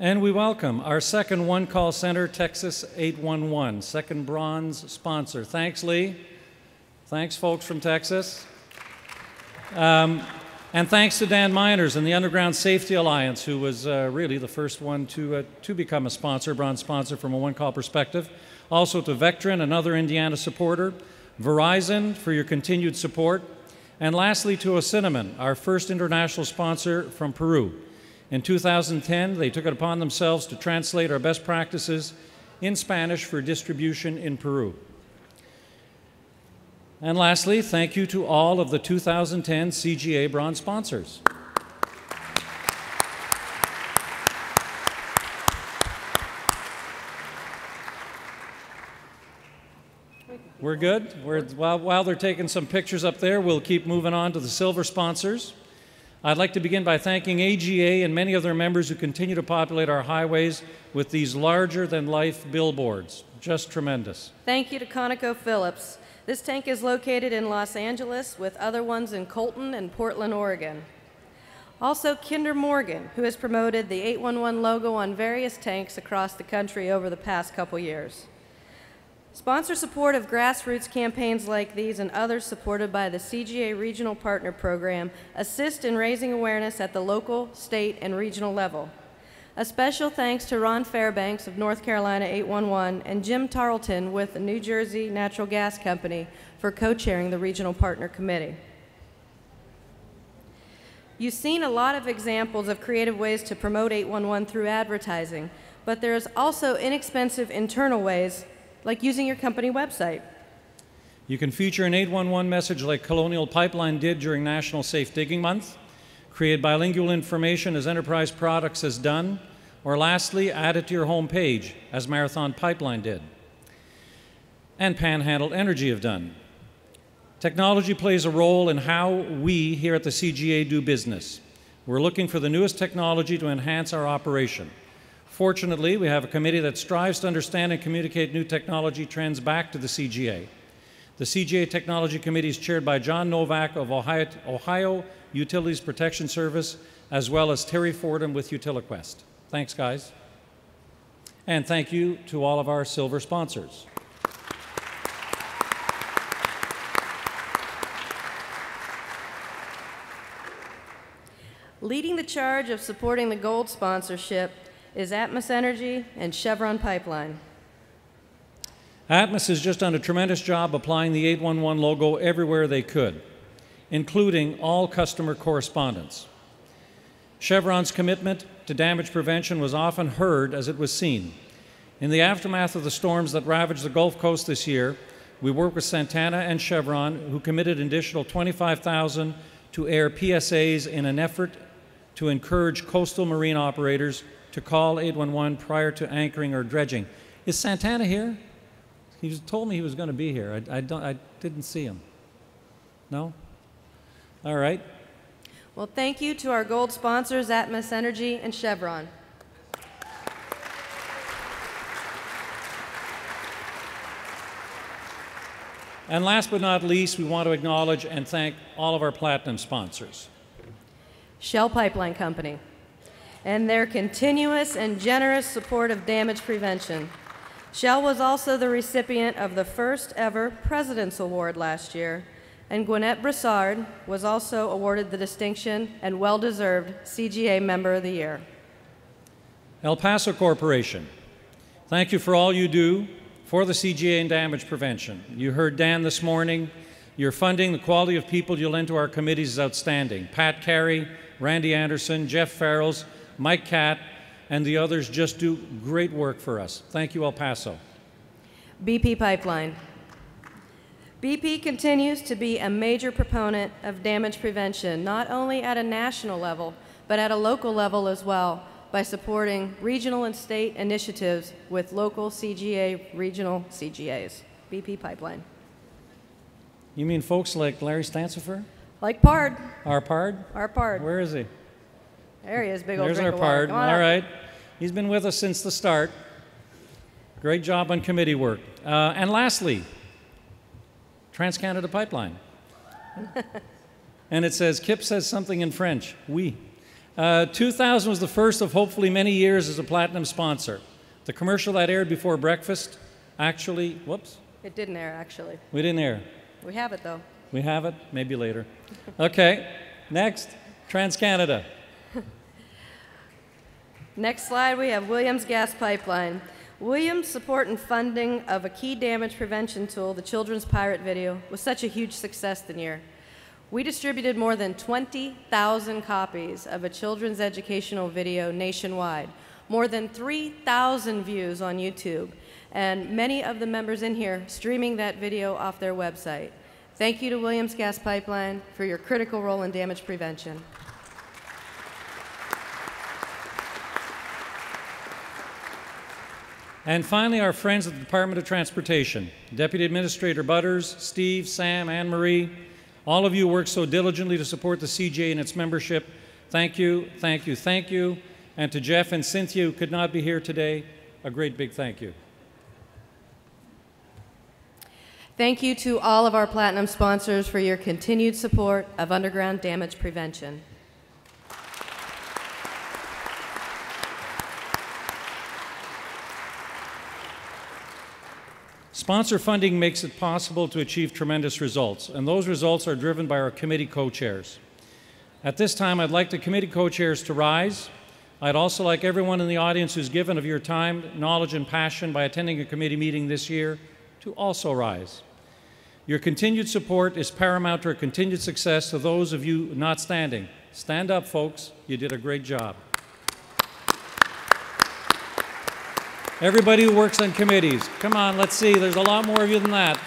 And we welcome our second One Call Center, Texas 811, second bronze sponsor. Thanks, Lee. Thanks, folks from Texas. And thanks to Dan Miners and the Underground Safety Alliance, who was really the first one to become a sponsor, bronze sponsor from a one-call perspective. Also to Vectren, another Indiana supporter. Verizon for your continued support. And lastly to Cinnamon, our first international sponsor from Peru. In 2010, they took it upon themselves to translate our best practices in Spanish for distribution in Peru. And lastly, thank you to all of the 2010 CGA bronze sponsors. We're good? While they're taking some pictures up there, we'll keep moving on to the silver sponsors. I'd like to begin by thanking AGA and many of their members who continue to populate our highways with these larger-than-life billboards. Just tremendous. Thank you to ConocoPhillips. This tank is located in Los Angeles with other ones in Colton and Portland, Oregon. Also, Kinder Morgan, who has promoted the 811 logo on various tanks across the country over the past couple years. Sponsor support of grassroots campaigns like these and others supported by the CGA Regional Partner Program assist in raising awareness at the local, state, and regional level. A special thanks to Ron Fairbanks of North Carolina 811 and Jim Tarleton with the New Jersey Natural Gas Company for co-chairing the Regional Partner Committee. You've seen a lot of examples of creative ways to promote 811 through advertising, but there's also inexpensive internal ways like using your company website. You can feature an 811 message like Colonial Pipeline did during National Safe Digging Month, create bilingual information as Enterprise Products has done, or lastly, add it to your home page as Marathon Pipeline did, and Panhandle Energy have done. Technology plays a role in how we here at the CGA do business. We're looking for the newest technology to enhance our operation. Fortunately, we have a committee that strives to understand and communicate new technology trends back to the CGA. The CGA Technology Committee is chaired by John Novak of Ohio Utilities Protection Service, as well as Terry Fordham with UtiliQuest. Thanks, guys. And thank you to all of our silver sponsors. Leading the charge of supporting the gold sponsorship is Atmos Energy and Chevron Pipeline. Atmos has just done a tremendous job applying the 811 logo everywhere they could, including all customer correspondence. Chevron's commitment to damage prevention was often heard as it was seen. In the aftermath of the storms that ravaged the Gulf Coast this year, we worked with Santana and Chevron, who committed an additional $25,000 to air PSAs in an effort to encourage coastal marine operators to call 811 prior to anchoring or dredging. Is Santana here? He told me he was going to be here. I didn't see him. No? All right. Well, thank you to our gold sponsors, Atmos Energy and Chevron. And last but not least, we want to acknowledge and thank all of our platinum sponsors. Shell Pipeline Company, and their continuous and generous support of damage prevention. Shell was also the recipient of the first ever President's Award last year, and Gwinnett Broussard was also awarded the distinction and well-deserved CGA Member of the Year. El Paso Corporation, thank you for all you do for the CGA and damage prevention. You heard Dan this morning. Your funding, the quality of people you lend to our committees is outstanding. Pat Carey, Randy Anderson, Jeff Farrells, Mike Catt, and the others just do great work for us. Thank you, El Paso. BP Pipeline. BP continues to be a major proponent of damage prevention, not only at a national level, but at a local level as well, by supporting regional and state initiatives with local CGA, regional CGAs. BP Pipeline. You mean folks like Larry Stancifer? Like Pard. Our Pard? Our Pard. Where is he? There he is, big old There's drink our of water. Pard. Come on All up. right. He's been with us since the start. Great job on committee work. And lastly, Trans-Canada Pipeline. And it says, Kipp says something in French, oui. 2000 was the first of hopefully many years as a platinum sponsor. The commercial that aired before breakfast actually, whoops. It didn't air, actually. We didn't air. We have it, though. We have it? Maybe later. Okay, next, TransCanada. Next slide, we have Williams Gas Pipeline. Williams' support and funding of a key damage prevention tool, the Children's Pirate video, was such a huge success this year. We distributed more than 20,000 copies of a children's educational video nationwide, more than 3,000 views on YouTube, and many of the members in here streaming that video off their website. Thank you to Williams Gas Pipeline for your critical role in damage prevention. And finally, our friends at the Department of Transportation, Deputy Administrator Butters, Steve, Sam, Anne Marie, all of you work so diligently to support the CJ and its membership. Thank you, thank you, thank you. And to Jeff and Cynthia, who could not be here today, a great big thank you. Thank you to all of our Platinum sponsors for your continued support of underground damage prevention. Sponsor funding makes it possible to achieve tremendous results, and those results are driven by our committee co-chairs. At this time, I'd like the committee co-chairs to rise. I'd also like everyone in the audience who's given of your time, knowledge, and passion by attending a committee meeting this year to also rise. Your continued support is paramount to our continued success. To those of you not standing, stand up, folks. You did a great job. Everybody who works on committees, come on, let's see. There's a lot more of you than that.